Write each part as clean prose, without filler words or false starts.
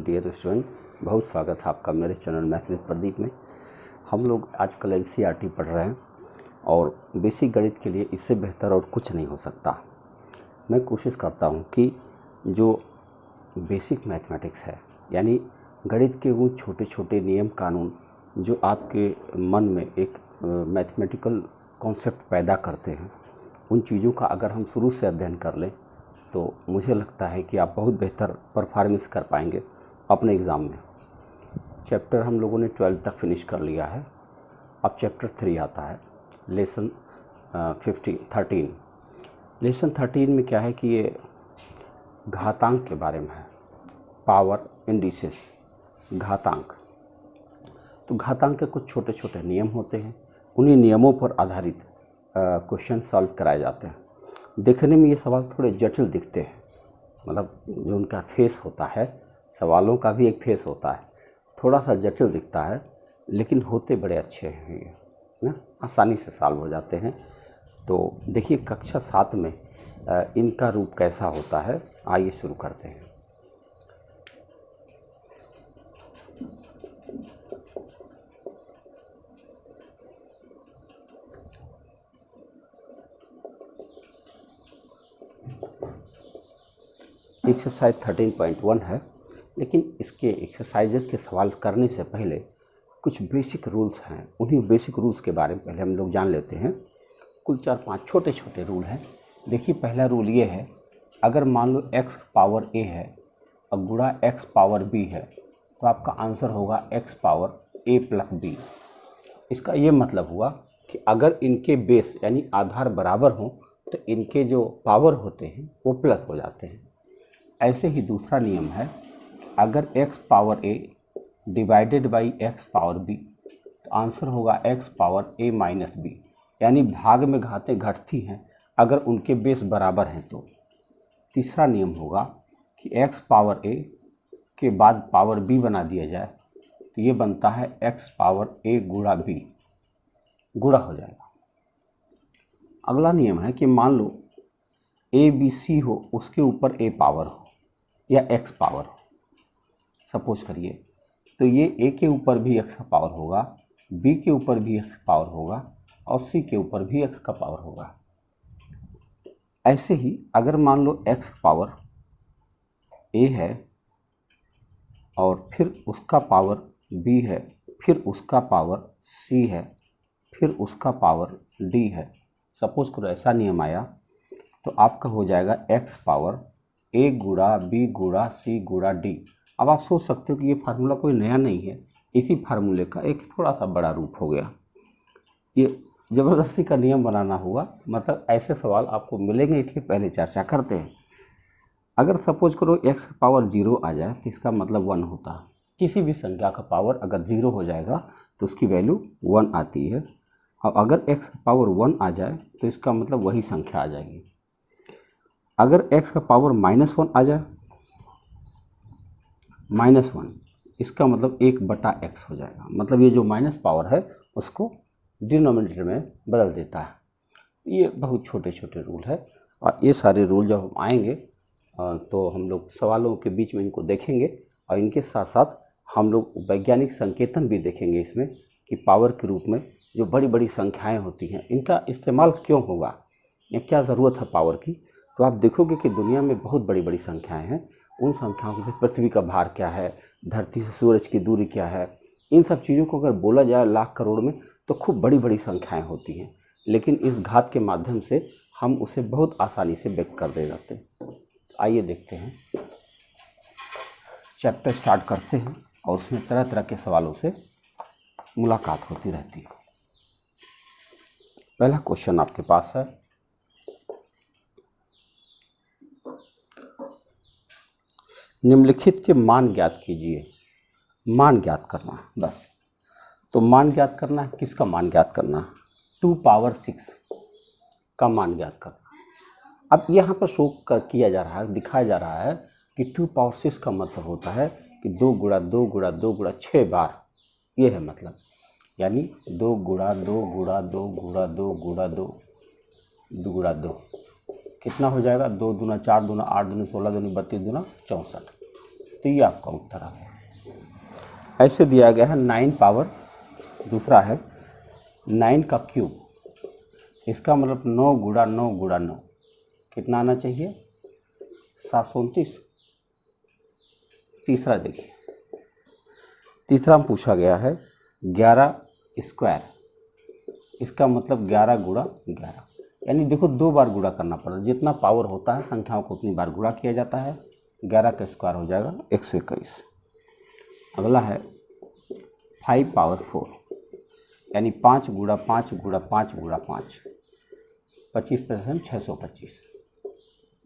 Dear student, बहुत स्वागत है आपका मेरे चैनल मैथ्स विद प्रदीप में। हम लोग आजकल एनसीईआरटी पढ़ रहे हैं और बेसिक गणित के लिए इससे बेहतर और कुछ नहीं हो सकता। मैं कोशिश करता हूं कि जो बेसिक मैथमेटिक्स है, यानी गणित के वो छोटे छोटे नियम कानून जो आपके मन में एक मैथमेटिकल कॉन्सेप्ट पैदा करते हैं, उन चीज़ों का अगर हम शुरू से अध्ययन कर लें तो मुझे लगता है कि आप बहुत बेहतर परफॉर्मेंस कर पाएंगे अपने एग्ज़ाम में। चैप्टर हम लोगों ने 12 तक फिनिश कर लिया है। अब चैप्टर 3 आता है, लेसन 13। लेसन 13 में क्या है कि ये घातांक के बारे में है, पावर इंडिसेस, घातांक। तो घातांक के कुछ छोटे छोटे नियम होते हैं, उन्हीं नियमों पर आधारित क्वेश्चन सॉल्व कराए जाते हैं। देखने में ये सवाल थोड़े जटिल दिखते हैं, मतलब जो उनका फेस होता है, सवालों का भी एक फेस होता है, थोड़ा सा जटिल दिखता है, लेकिन होते बड़े अच्छे हैं ये ना, आसानी से सॉल्व हो जाते हैं। तो देखिए कक्षा 7 में इनका रूप कैसा होता है। आइए शुरू करते हैं। एक्सरसाइज 13.1 है, लेकिन इसके एक्सरसाइजेस के सवाल करने से पहले कुछ बेसिक रूल्स हैं। उन्हीं बेसिक रूल्स के बारे में पहले हम लोग जान लेते हैं। कुल 4-5 छोटे छोटे रूल हैं। देखिए पहला रूल ये है, अगर मान लो x पावर a है और गुणा x पावर b है तो आपका आंसर होगा x power a plus b। इसका ये मतलब हुआ कि अगर इनके बेस यानी आधार बराबर हों तो इनके जो पावर होते हैं वो प्लस हो जाते हैं। ऐसे ही दूसरा नियम है, अगर x power a divided by x power b तो आंसर होगा x power a minus b, यानी भाग में घातें घटती हैं अगर उनके बेस बराबर हैं तो। तीसरा नियम होगा कि x पावर a के बाद पावर b बना दिया जाए तो ये बनता है x पावर a गुणा b, गुणा हो जाएगा। अगला नियम है कि मान लो a b c हो, उसके ऊपर a पावर हो या x पावर हो, सपोज करिए, तो ये a के ऊपर भी x का पावर होगा, b के ऊपर भी x का पावर होगा और c के ऊपर भी x का पावर होगा। ऐसे ही अगर मान लो x पावर a है और फिर उसका पावर b है, फिर उसका पावर c है, फिर उसका पावर d है, सपोज करो ऐसा नियम आया, तो आपका हो जाएगा x पावर a गुणा b गुणा c गुणा d। अब आप सोच सकते हो कि ये फार्मूला कोई नया नहीं है, इसी फार्मूले का एक थोड़ा सा बड़ा रूप हो गया। ये ज़बरदस्ती का नियम बनाना हुआ, मतलब ऐसे सवाल आपको मिलेंगे, इसलिए पहले चर्चा करते हैं। अगर सपोज करो x पावर 0 आ जाए तो इसका मतलब 1 होता है। किसी भी संख्या का पावर अगर 0 हो जाएगा तो उसकी वैल्यू 1 आती है, और अगर x पावर 1 आ जाए तो इसका मतलब वही संख्या आ जाएगी। अगर x का पावर -1 आ जाए, -1, इसका मतलब 1/x हो जाएगा, मतलब ये जो माइनस पावर है उसको डिनोमिनेटर में बदल देता है। ये बहुत छोटे छोटे रूल है, और ये सारे रूल जब हम आएंगे तो हम लोग सवालों के बीच में इनको देखेंगे, और इनके साथ साथ हम लोग वैज्ञानिक संकेतन भी देखेंगे इसमें कि पावर के रूप में जो बड़ी बड़ी संख्याएं होती हैं इनका इस्तेमाल क्यों होगा या क्या ज़रूरत है पावर की। तो आप देखोगे कि दुनिया में बहुत बड़ी बड़ी संख्याएं हैं। उन संख्याओं में से पृथ्वी का भार क्या है, धरती से सूरज की दूरी क्या है, इन सब चीज़ों को अगर बोला जाए लाख करोड़ में तो खूब बड़ी बड़ी संख्याएं होती हैं, लेकिन इस घात के माध्यम से हम उसे बहुत आसानी से व्यक्त कर दे जाते हैं। तो आइए देखते हैं, चैप्टर स्टार्ट करते हैं और उसमें तरह तरह के सवालों से मुलाकात होती रहती है। पहला क्वेश्चन आपके पास है, निम्नलिखित के मान ज्ञात कीजिए। मान ज्ञात करना बस, तो मान ज्ञात करना है, किसका मान ज्ञात करना, 2 पावर 6 का मान ज्ञात करना। अब यहाँ पर शो किया जा रहा है, दिखाया जा रहा है कि 2 पावर 6 का मतलब होता है कि 2 गुणा 2 गुणा 2 गुणा 6 बार, ये है मतलब, यानी 2 गुणा 2 गुणा 2 गुणा 2 गुणा 2 गुणा 2 कितना हो जाएगा, 2 दूना 4 दूना 8 दूनी 16 दूनी 32 दूना 64। तो ये आपका उत्तर आ गया। ऐसे दिया गया है 9 पावर, दूसरा है 9 का क्यूब, इसका मतलब 9 गुणा 9 गुणा 9 कितना आना चाहिए, 729। तीसरा देखिए, तीसरा में पूछा गया है 11 स्क्वायर, इसका मतलब 11 गुणा 11, यानी देखो 2 बार गुणा करना पड़ता है, जितना पावर होता है संख्याओं को उतनी बार गुणा किया जाता है। 11 का स्क्वायर हो जाएगा 121। अगला है 5 पावर 4, यानी 5 गुणा 5 गुणा 5 गुणा 5, 25% 625।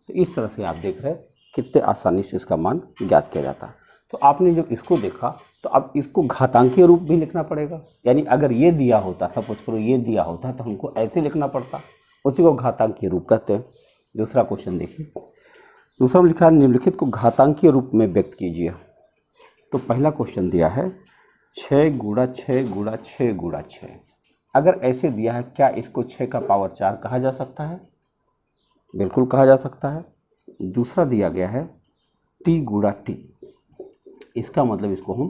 तो इस तरह से आप देख रहे हैं कितने आसानी से इसका मान ज्ञात किया जाता है। तो आपने जब इसको देखा तो अब इसको घातांकीय रूप भी लिखना पड़ेगा, यानी अगर ये दिया होता, सपोज करो ये दिया होता तो हमको ऐसे लिखना पड़ता, उसी को घातांकीय रूप कहते हैं। दूसरा क्वेश्चन देखिए, दूसरा में लिखा है निम्नलिखित को घातांकीय रूप में व्यक्त कीजिए। तो पहला क्वेश्चन दिया है 6 गुणा 6 गुणा 6 गुणा 6। अगर ऐसे दिया है, क्या इसको 6 का पावर 4 कहा जा सकता है? बिल्कुल कहा जा सकता है। दूसरा दिया गया है t गुणा t, इसका मतलब इसको हम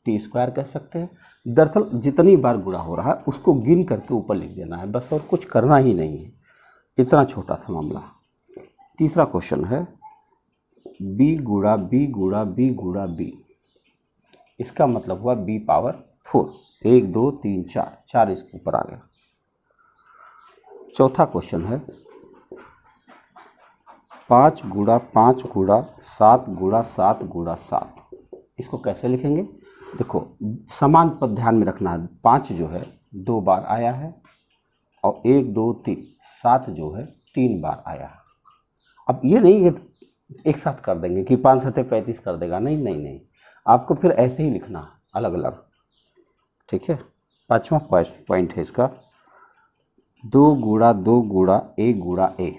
टी स्क्वायर कह सकते हैं। दरअसल जितनी बार गुणा हो रहा है उसको गिन करके ऊपर लिख देना है बस, और कुछ करना ही नहीं है, इतना छोटा सा मामला। तीसरा क्वेश्चन है b गुणा b गुणा b गुणा b, इसका मतलब हुआ b पावर 4, 1 2 3 4, 4 इसके ऊपर आ गया। चौथा क्वेश्चन है 5 गुणा 5 गुणा 7 गुणा 7 गुणा 7, इसको कैसे लिखेंगे? देखो समान पद ध्यान में रखना है, 5 जो है 2 बार आया है और 1 2 3, 7 जो है 3 बार आया है। अब ये नहीं है एक साथ कर देंगे कि 5 7 35 कर देगा, नहीं नहीं नहीं, आपको फिर ऐसे ही लिखना अलग अलग, ठीक है। पाँचवा पॉइंट है इसका 2 गुणा 2 गुणा a गुणा a,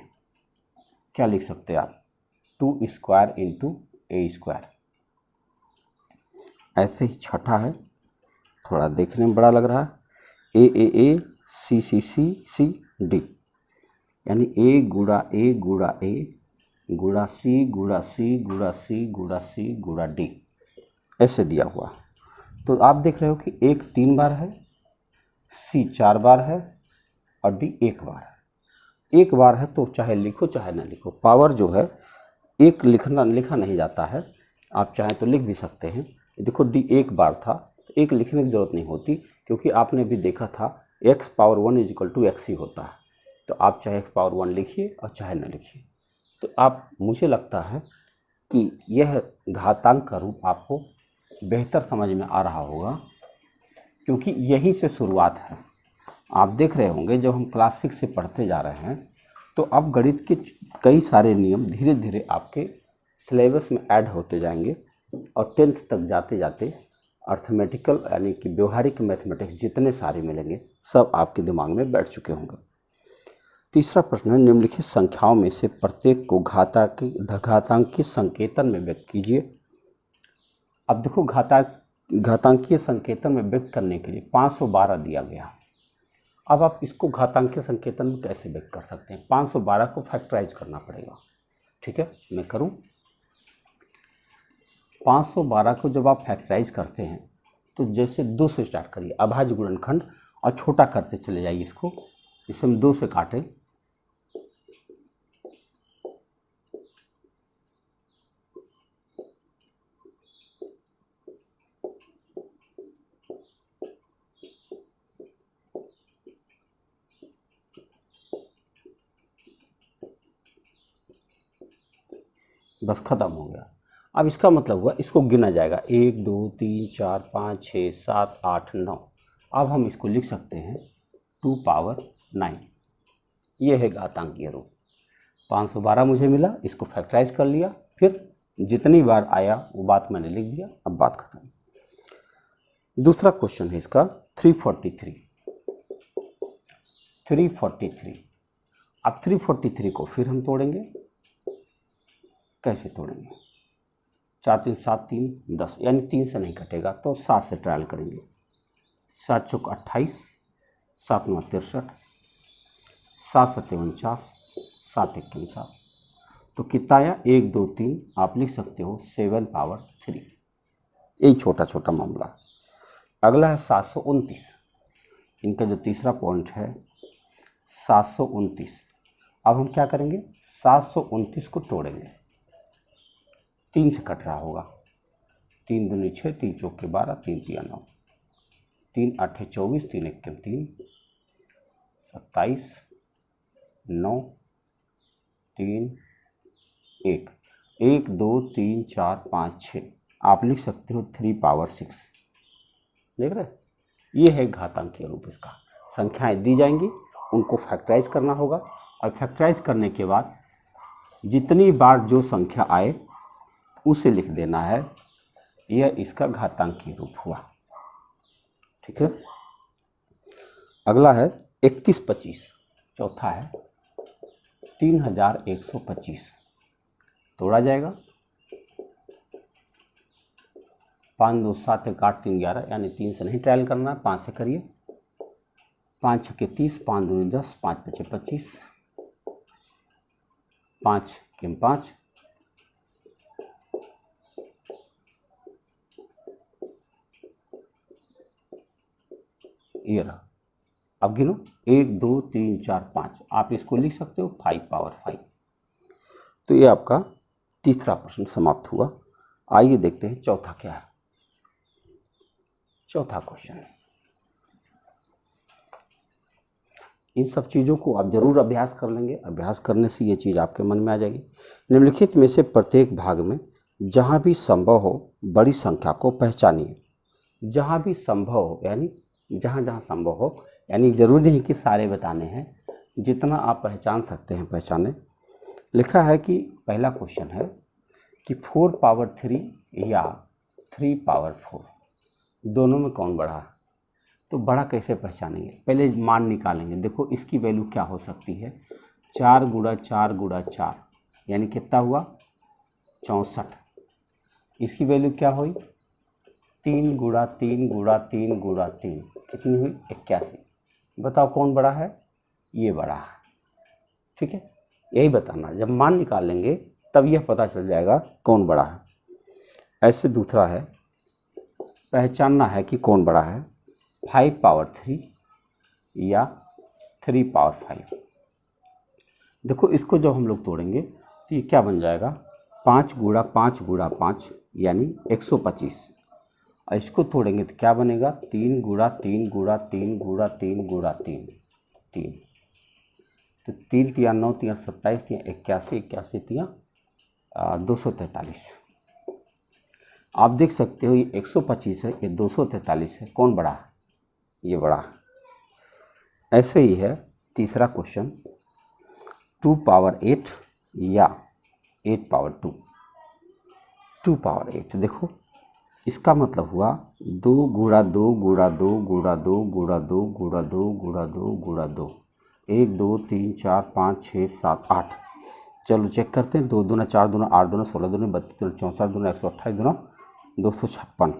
क्या लिख सकते हैं आप? 2 स्क्वायर इंटू a स्क्वायर। ऐसे ही छठा है, थोड़ा देखने में बड़ा लग रहा है, a c c c c d, यानी a गुणा a गुणा a गुणा c गुणा c गुणा c गुणा c गुणा d, ऐसे दिया हुआ। तो आप देख रहे हो कि एक 3 बार है, c 4 बार है और d 1 बार है। 1 बार है तो चाहे लिखो चाहे ना लिखो, पावर जो है एक लिखा नहीं जाता है, आप चाहे तो लिख भी सकते हैं। देखो d 1 बार था तो 1 लिखने की ज़रूरत नहीं होती, क्योंकि आपने भी देखा था x power 1 is equal to x ही होता है। तो आप चाहे x पावर 1 लिखिए और चाहे ना लिखिए। तो आप, मुझे लगता है कि यह घातांक का रूप आपको बेहतर समझ में आ रहा होगा, क्योंकि यहीं से शुरुआत है। आप देख रहे होंगे जब हम क्लास 6 से पढ़ते जा रहे हैं तो अब गणित के कई सारे नियम धीरे धीरे आपके सिलेबस में ऐड होते जाएंगे, और 10th तक जाते जाते अर्थमेटिकल यानी कि व्यवहारिक मैथमेटिक्स जितने सारे मिलेंगे सब आपके दिमाग में बैठ चुके होंगे। तीसरा प्रश्न है निम्नलिखित संख्याओं में से प्रत्येक को घातांकीय संकेतन में व्यक्त कीजिए। अब देखो घातांकीय संकेतन में व्यक्त करने के लिए 512 दिया गया। अब आप इसको घातांकीय संकेतन में कैसे व्यक्त कर सकते हैं? 512 को फैक्टराइज करना पड़ेगा, ठीक है, मैं करूं। 512 को जब आप फैक्टराइज करते हैं तो जैसे 2 से स्टार्ट करिए, अभाज्य गुणनखंड, और छोटा करते चले जाइए इसको, इसे हम 2 से काटें, बस खत्म हो गया। अब इसका मतलब हुआ इसको गिना जाएगा 1 2 3 4 5 6 7 8 9। अब हम इसको लिख सकते हैं 2 पावर 9, ये है घातांकीय रूप। 512 मुझे मिला, इसको फैक्टराइज कर लिया, फिर जितनी बार आया वो बात मैंने लिख दिया, अब बात खत्म। दूसरा क्वेश्चन है इसका 343। अब 343 को फिर हम तोड़ेंगे, कैसे तोड़ेंगे? 4 3 7 3 10, यानी 3 से नहीं कटेगा तो 7 से ट्रायल करेंगे। 7 चौक 28, 7 9 63, 7 7 49, 7 1 7। तो कितना आया? 1 2 3, आप लिख सकते हो 7 पावर 3। यही छोटा छोटा मामला। अगला है 729। इनका जो तीसरा पॉइंट है 729। अब हम क्या करेंगे, 729 को तोड़ेंगे। 3 से कट रहा होगा, 3 दूनी 6, 3 चौके 12, 3 तिया 9, 3 8 24, 3 1 3, 27, 9, 3 1, 1 2 3 4 5 6। आप लिख सकते हो 3 पावर 6। देख रहे, ये है घातांकीय रूप। इसका संख्याएं दी जाएंगी, उनको फैक्टराइज करना होगा और फैक्टराइज करने के बाद जितनी बार जो संख्या आए उसे लिख देना है। यह इसका घातांकीय रूप हुआ। ठीक है। अगला है 3125। चौथा है 3125। तोड़ा जाएगा। 5 2 7 1 8 3 11, यानी 3 से नहीं ट्रायल करना है, 5 से करिए। 5 6 30, 5 2 10, 5 5 25, 5 के 5, ये रहा। अब गिनो 1 2 3 4 5। आप इसको लिख सकते हो 5 पावर 5। तो ये आपका तीसरा प्रश्न समाप्त हुआ। आइए देखते हैं चौथा क्या है। चौथा क्वेश्चन, इन सब चीज़ों को आप जरूर अभ्यास कर लेंगे। अभ्यास करने से ये चीज़ आपके मन में आ जाएगी। निम्नलिखित में से प्रत्येक भाग में जहाँ भी संभव हो बड़ी संख्या को पहचानिए। जहाँ भी संभव हो, यानी जहाँ जहाँ संभव हो, यानी जरूरी नहीं कि सारे बताने हैं, जितना आप पहचान सकते हैं पहचाने। लिखा है कि पहला क्वेश्चन है कि 4 पावर 3 या 3 पावर 4 दोनों में कौन बड़ा है। तो बड़ा कैसे पहचानेंगे, पहले मान निकालेंगे। देखो इसकी वैल्यू क्या हो सकती है, 4 गुणा 4 गुणा 4, यानी कितना हुआ 64। इसकी वैल्यू क्या हुई, 3 गुणा 3 गुणा 3 गुणा 3, कितनी हुई 81। बताओ कौन बड़ा है, ये बड़ा है। ठीक है, यही बताना। जब मान निकाल लेंगे तब यह पता चल जाएगा कौन बड़ा है। ऐसे दूसरा है, पहचानना है कि कौन बड़ा है, 5 पावर 3 या 3 पावर 5। देखो इसको जब हम लोग तोड़ेंगे तो ये क्या बन जाएगा, 5 गुणा 5 गुणा 5, यानी 125। और इसको तोड़ेंगे तो क्या बनेगा, 3 गुणा 3 गुणा 3 गुणा 3 गुणा 3, 3। तो 3 तिया 9 तिया 27 तिया 81, 81 तिया 243। आप देख सकते हो ये 125 है, ये 243 है, कौन बड़ा है, ये बड़ा है। ऐसे ही है तीसरा क्वेश्चन, 2 पावर 8 या 8 पावर 2। 2 पावर 8, देखो इसका मतलब हुआ 2 गुणा 2 गुणा 2 गुणा 2 गुणा 2 गुणा 2 गुणा 2 गुणा 2, 1 2 3 4 5 6 7 8। चलो चेक करते हैं, 2 दूना 4 दूना 8 दूना 16 दूना 32 दूना 64 दूना 128 दूना 256।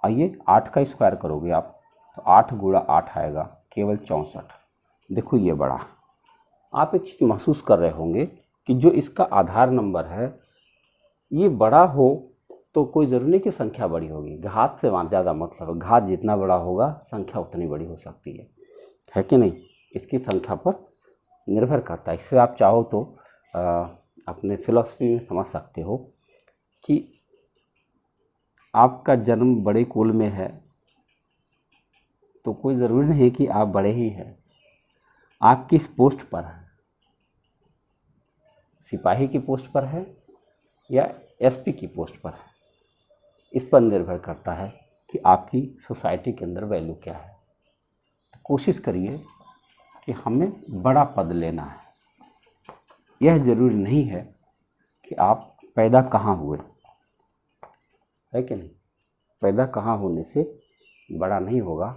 आइए 8 का स्क्वायर करोगे आप तो 8 गुणा 8 आएगा केवल 64। देखो ये बड़ा। आप एक चीज़ महसूस कर रहे होंगे कि जो इसका आधार नंबर है ये बड़ा हो तो कोई ज़रूरी नहीं कि संख्या बड़ी होगी। घात से ज़्यादा मतलब है, घात जितना बड़ा होगा संख्या उतनी बड़ी हो सकती है कि नहीं। इसकी संख्या पर निर्भर करता है। इससे आप चाहो तो अपने फिलॉसफी में समझ सकते हो कि आपका जन्म बड़े कुल में है तो कोई ज़रूरी नहीं कि आप बड़े ही हैं। आप किस पोस्ट पर हैं, सिपाही की पोस्ट पर है या एसपी की पोस्ट पर है, इस पर निर्भर करता है कि आपकी सोसाइटी के अंदर वैल्यू क्या है। तो कोशिश करिए कि हमें बड़ा पद लेना है। यह ज़रूरी नहीं है कि आप पैदा कहाँ हुए, है कि नहीं। पैदा कहाँ होने से बड़ा नहीं होगा,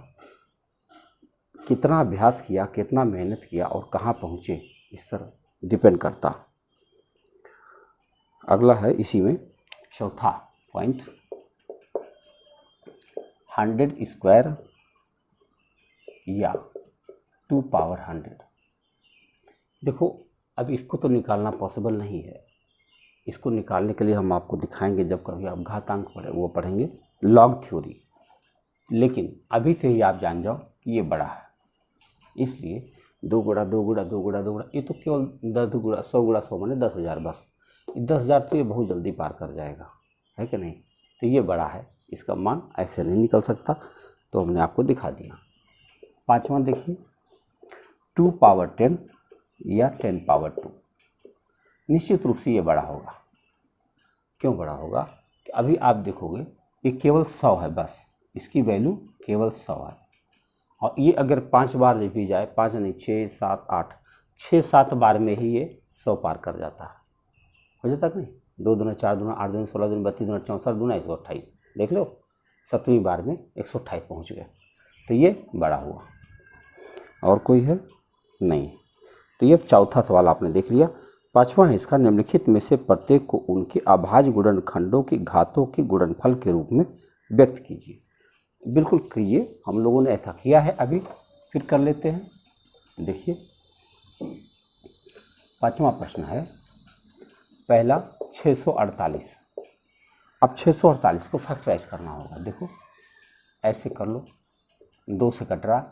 कितना अभ्यास किया, कितना मेहनत किया और कहाँ पहुँचे, इस पर डिपेंड करता। अगला है इसी में चौथा पॉइंट, 100 स्क्वायर या 2 पावर 100। देखो अब इसको तो निकालना पॉसिबल नहीं है, इसको निकालने के लिए हम आपको दिखाएंगे, जब कभी आप घातांक पढ़े वो पढ़ेंगे लॉग थ्योरी। लेकिन अभी से ही आप जान जाओ कि ये बड़ा है, इसलिए 2 गुणा 2 गुणा 2 गुणा 2 गुणा, ये तो केवल 10 गुणा 100 गुणा 100 माने 10,000 बस। 10,000 तो ये बहुत जल्दी पार कर जाएगा, है कि नहीं। तो ये बड़ा है, इसका मान ऐसे नहीं निकल सकता, तो हमने आपको दिखा दिया। 5वां देखिए 2 पावर 10 या 10 पावर 2। निश्चित रूप से ये बड़ा होगा। क्यों बड़ा होगा कि अभी आप देखोगे ये केवल 100 है, बस इसकी वैल्यू केवल 100 है। और ये अगर 5 बार भी जाए, 5 नहीं 6 7 8, 6-7 बार में ही ये 100 पार कर जाता है। हो जाता कि नहीं। 2 दूना 4 दूना 8 दूना 16 दूना 32 दूना 64 दूना 128, देख लो 7वीं बार में 128 पहुँच गए, तो ये बड़ा हुआ। और कोई है नहीं। तो ये चौथा सवाल आपने देख लिया। 5वां है इसका, निम्नलिखित में से प्रत्येक को उनके अभाज्य गुणनखंडों के घातों के गुणनफल के रूप में व्यक्त कीजिए। बिल्कुल कीजिए, हम लोगों ने ऐसा किया है, अभी फिर कर लेते हैं। देखिए 5वां प्रश्न है, पहला 648। अब 648 को फैक्टराइज करना होगा। देखो ऐसे कर लो, 2 से कट रहा,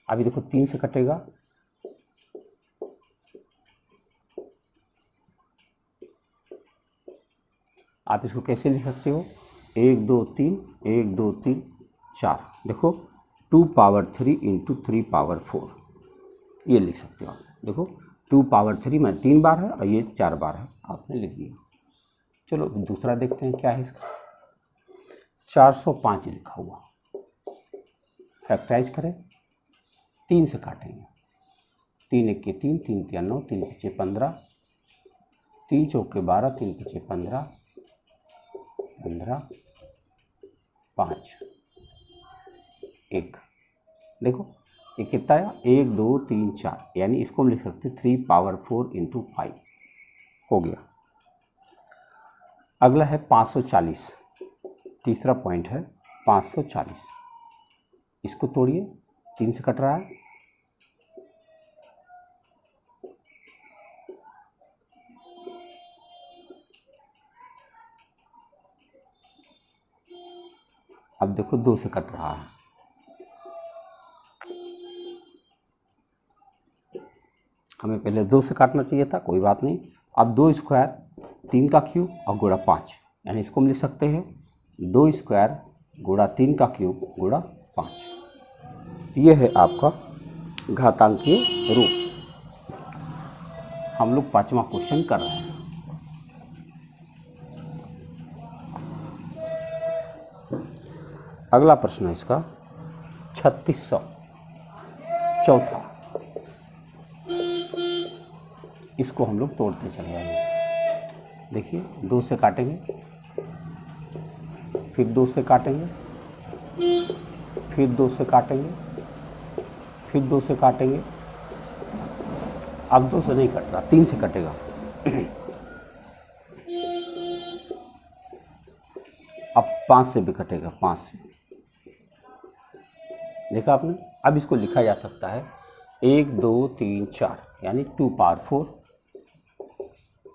अभी देखो 3 से कटेगा, आप इसको कैसे लिख सकते हो, 1 2 3 1 2 3 4। देखो 2 पावर 3 इंटू 3 पावर 4, ये लिख सकते हो आप। देखो 2 पावर 3 में 3 बार है और ये 4 बार है, आपने लिख दिया। चलो दूसरा देखते हैं क्या है इसका। 405 लिखा हुआ, फैक्टराइज करें, 3 से काटेंगे, 3 1 के 3, 3 3 9, 3 5 15, 3 चौके 12, 3 5 15 15 5 1। देखो ये कितना आया, 1 2 3 4, यानी इसको हम लिख सकते 3 पावर 4 इंटू 5 हो गया। अगला है 540, तीसरा पॉइंट है 540। इसको तोड़िए, 3 से कट रहा है, अब देखो 2 से कट रहा है, हमें पहले 2 से काटना चाहिए था, कोई बात नहीं। अब 2 स्क्वायर 3 का क्यूब और गुणा 5, यानी इसको हम लिख सकते हैं 2 स्क्वायर गुणा 3 का क्यूब गुणा 5। ये है आपका घातांकीय रूप। हम लोग 5वां क्वेश्चन कर रहे हैं। अगला प्रश्न है इसका 3600, चौथा। इसको हम लोग तोड़ते चले जाएंगे। देखिए 2 से काटेंगे, फिर 2 से काटेंगे, फिर 2 से काटेंगे, फिर 2 से काटेंगे। अब 2 से नहीं कट रहा, 3 से कटेगा। अब 5 से भी कटेगा, 5 से। देखा आपने। अब इसको लिखा जा सकता है 1 2 3 4, यानी 2 पावर 4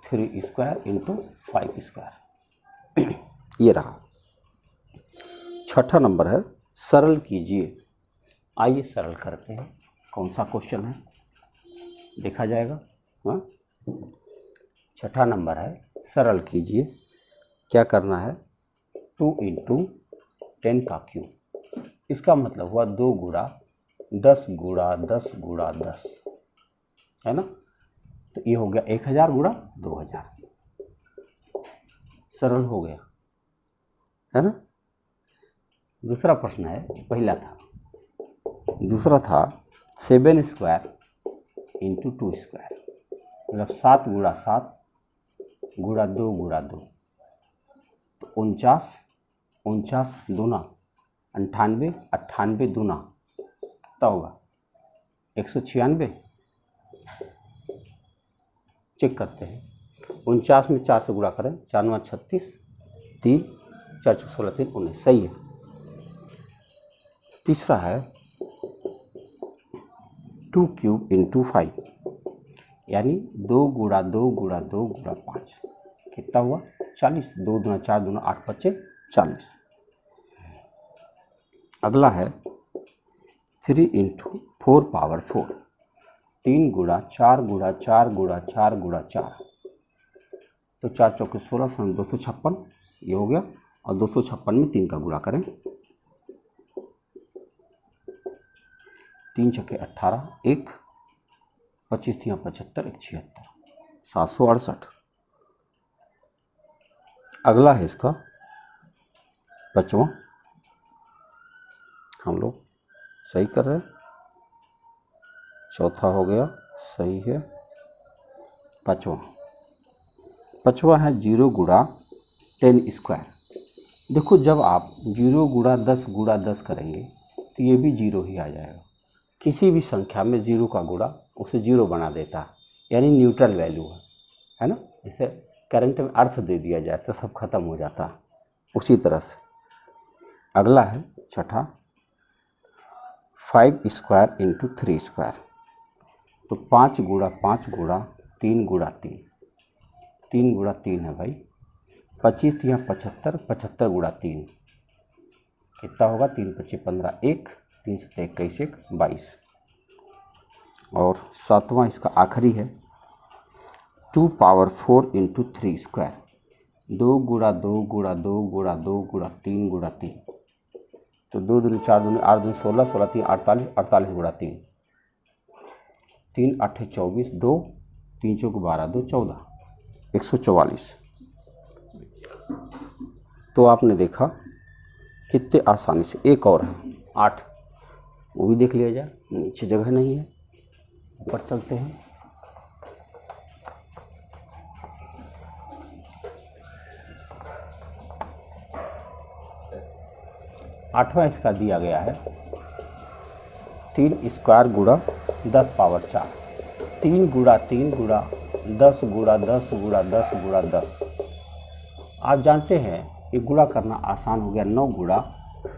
3 स्क्वायर इंटू 5 स्क्वायर। ये रहा। छठा नंबर है, सरल कीजिए। आइए सरल करते हैं। कौन सा क्वेश्चन है देखा जाएगा। हाँ, छठा नंबर है, सरल कीजिए। क्या करना है, 2 इंटू 10 का क्यूब। इसका मतलब हुआ 2 गुणा 10 गुणा 10 गुणा 10, है ना। तो ये हो गया 1000 गुणा 2000, सरल हो गया, है ना। दूसरा प्रश्न है, पहला था, दूसरा था 7 स्क्वायर इंटू 2 स्क्वायर, मतलब 7 गुणा 7 गुणा 2 गुणा 2, तो 49 49 दूना 98, 98 दूना कितना होगा 196। चेक करते हैं, 49 में 4 से गुणा करें, 4 9 36, 3 4 16 3 19, सही है। तीसरा है 2 क्यूब इंटू 5, यानी 2 गुणा 2 गुणा 2 गुणा 5, कितना हुआ 40। 2 दूना 4 दूना 8 बचे 40। अगला है 3 इंटू 4 पावर 4, 3 गुणा 4 गुणा 4 गुणा 4 गुणा 4, तो 4 चौके 16, 256, ये हो गया। और 256 में 3 का गुणा करें, 3 छक्के 18, 1 25 3 75, 1 76, 768। अगला है इसका 5वां, हम लोग सही कर रहे हैं। चौथा हो गया, सही है। 5वां है 0 गुणा 10 स्क्वायर। देखो जब आप 0 गुणा 10 गुणा 10 करेंगे तो ये भी 0 ही आ जाएगा। किसी भी संख्या में 0 का गुणा उसे 0 बना देता है, यानी न्यूट्रल वैल्यू है ना। जैसे करंट में अर्थ दे दिया जाए तो सब खत्म हो जाता है, उसी तरह से। अगला है छठा 5 स्क्वायर इंटू 3 स्क्वायर, तो 5 गुणा 5 गुणा 3 गुणा 3, 3 गुणा 3 है भाई 25 3 75, 75 गुणा 3 कितना होगा 3 25 15, 1 3 7 21, 1 22। और 7वां इसका आखिरी है 2 पावर 4 इंटू 3 स्क्वायर, 2 गुणा 2 गुणा 2 गुणा 2 गुणा 3 गुणा 3, तो 2 दूनी 4 दूनी 8 दूनी 16, 16 3 48, 48 गुणा 3, 3 8 24, 2 3 चौक 12, 2 14, 144। तो आपने देखा कितने आसानी से। एक और है 8, वो भी देख लिया जाए, नीचे जगह नहीं है, ऊपर चलते हैं। आठवां इसका दिया गया है 3 स्क्वायर गुणा 10 पावर 4, 3 गुणा 3 गुणा 10 गुणा 10 गुणा 10 गुणा 10। आप जानते हैं ये गुणा करना आसान हो गया। 9 गुणा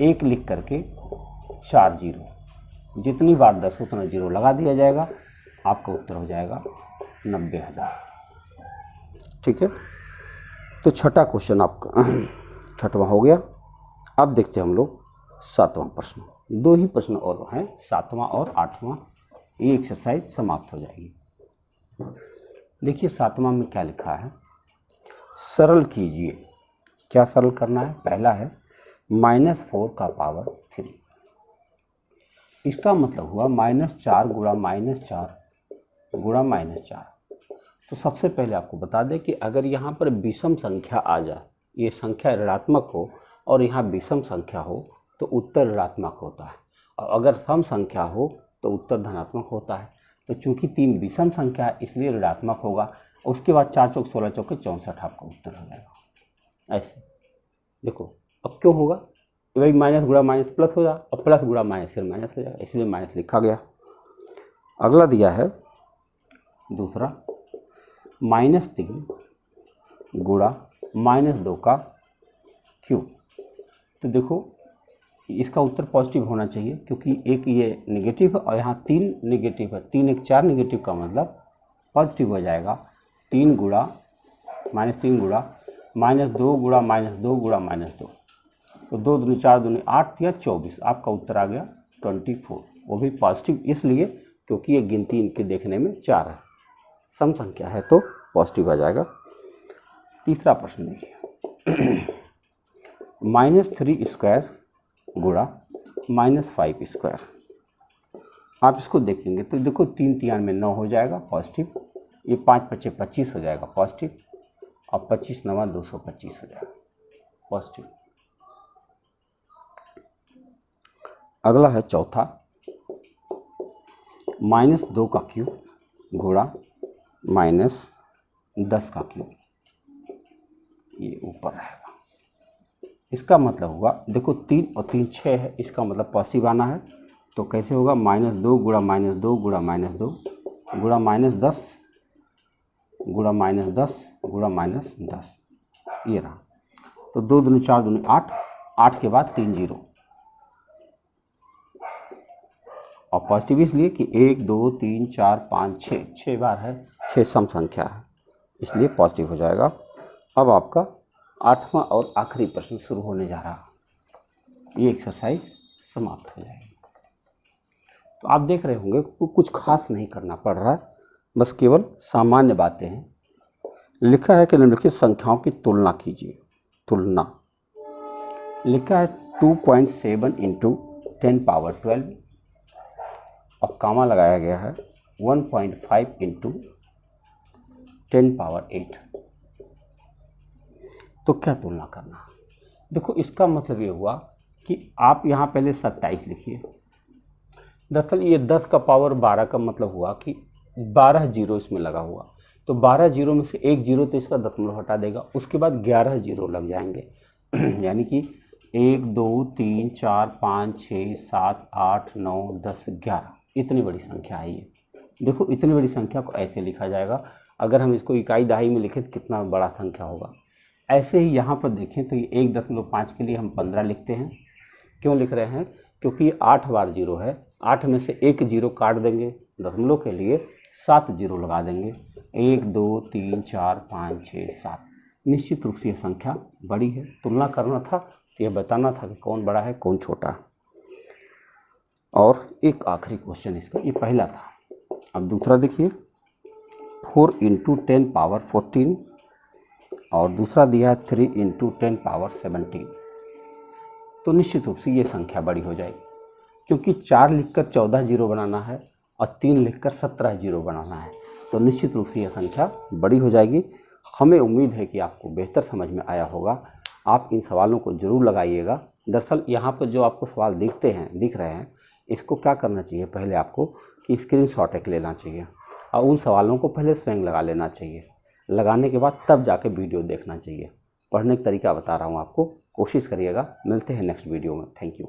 1 लिख करके 4 जीरो, जितनी बार 10 उतना जीरो लगा दिया जाएगा, आपका उत्तर हो जाएगा 90,000। ठीक है, तो छठा क्वेश्चन आपका छठवां हो गया। अब देखते हैं हम लोग 7वां प्रश्न। 2 ही प्रश्न और हैं, 7वां और 8वां, ये एक्सरसाइज समाप्त हो जाएगी। देखिए 7वां में क्या लिखा है, सरल कीजिए। क्या सरल करना है? पहला है -4 का पावर 3, इसका मतलब हुआ -4 गुणा -4 गुणा -4। तो सबसे पहले आपको बता दें कि अगर यहाँ पर विषम संख्या आ जाए, ये संख्या ऋणात्मक हो और यहाँ विषम संख्या हो तो उत्तर ऋणात्मक होता है, और अगर सम संख्या हो तो उत्तर धनात्मक होता है। तो चूंकि 3 विषम संख्या है इसलिए ऋणात्मक होगा। उसके बाद 4 चौक 16 चौके 64 आपका उत्तर हो जाएगा। ऐसे देखो अब क्यों होगा, भाई माइनस गुणा माइनस प्लस हो जाए, और प्लस गुणा माइनस फिर माइनस हो जाएगा, इसलिए माइनस लिखा गया। अगला दिया है दूसरा -3 गुणा -2 का क्यूब। तो देखो इसका उत्तर पॉजिटिव होना चाहिए, क्योंकि एक ये नेगेटिव है और यहाँ 3 नेगेटिव है। 3 1 4 नेगेटिव का मतलब पॉजिटिव हो जाएगा। 3 गुणा -3 गुणा -2 गुणा -2 गुणा -2, तो 2 दूनी 4 दूनी 8 या 24, आपका उत्तर आ गया 24। वो भी पॉजिटिव इसलिए क्योंकि ये गिनती इनके देखने में 4 है, सम संख्या है तो पॉजिटिव आ जाएगा। तीसरा प्रश्न देखिए -3 स्क्वायर गुणा -5 स्क्वायर। आप इसको देखेंगे तो देखो 3 3 में 9 हो जाएगा पॉजिटिव, ये 5 5 25 हो जाएगा पॉजिटिव, और 25 9 225 हो जाएगा पॉजिटिव। अगला है चौथा -2 का क्यूब गुणा -10 का क्यूब, ये ऊपर रहेगा। इसका मतलब हुआ देखो 3 और 3 6 है, इसका मतलब पॉजिटिव आना है। तो कैसे होगा -2 गुणा -2 गुणा -2 गुणा -10 गुणा -10 गुणा -10, ये रहा। तो 2 दूनी 4 दूनी 8, 8 के बाद 3 जीरो, और पॉजिटिव इसलिए कि 1 2 3 4 5 6 6 बार है, 6 सम संख्या है, इसलिए पॉजिटिव हो जाएगा। अब आपका 8वां और आखिरी प्रश्न शुरू होने जा रहा, ये एक्सरसाइज समाप्त हो जाएगी। तो आप देख रहे होंगे कुछ खास नहीं करना पड़ रहा है, बस केवल सामान्य बातें हैं। लिखा है कि निम्नलिखित संख्याओं की तुलना कीजिए। तुलना लिखा है 2.7 इंटू 10 पावर 12 और कामा लगाया गया है 1.5 इंटू 10 पावर 8। तो क्या तुलना करना? देखो, इसका मतलब ये हुआ कि आप यहाँ पहले 27 लिखिए। दरअसल ये 10 का पावर 12 का मतलब हुआ कि 12 जीरो इसमें लगा हुआ, तो 12 जीरो में से एक जीरो तो इसका दशमलव हटा देगा, उसके बाद 11 जीरो लग जाएंगे यानी कि 1 2 3 4 5 6 7 8 9 10 11, इतनी बड़ी संख्या है ये। देखो, इतनी बड़ी संख्या को ऐसे लिखा जाएगा। अगर हम इसको इकाई दहाई में लिखें तो कितना बड़ा संख्या होगा। ऐसे ही यहाँ पर देखें तो ये 1.5 के लिए हम 15 लिखते हैं। क्यों लिख रहे हैं? क्योंकि ये 8 बार जीरो है, 8 में से एक जीरो काट देंगे, दशमलव के लिए 7 जीरो लगा देंगे। 1 2 3 4 5 6 7, निश्चित रूप से यह संख्या बड़ी है। तुलना करना था तो यह बताना था कि कौन बड़ा है कौन छोटा है। और एक आखिरी क्वेश्चन इसका, ये पहला था। अब दूसरा देखिए, 4 इंटू 10 पावर 14 और दूसरा दिया है 3 इंटू 10 पावर 17। तो निश्चित रूप से ये संख्या बड़ी हो जाएगी, क्योंकि 4 लिखकर 14 जीरो बनाना है और 3 लिखकर 17 जीरो बनाना है। तो निश्चित रूप से यह संख्या बड़ी हो जाएगी। हमें उम्मीद है कि आपको बेहतर समझ में आया होगा। आप इन सवालों को ज़रूर लगाइएगा। दरअसल यहाँ पर जो आपको सवाल दिख रहे हैं, इसको क्या करना चाहिए, पहले आपको कि स्क्रीनशॉट एक लेना चाहिए और उन सवालों को पहले स्वयं लगा लेना चाहिए। लगाने के बाद तब जाके वीडियो देखना चाहिए। पढ़ने का तरीका बता रहा हूँ आपको, कोशिश करिएगा। मिलते हैं नेक्स्ट वीडियो में। Thank you.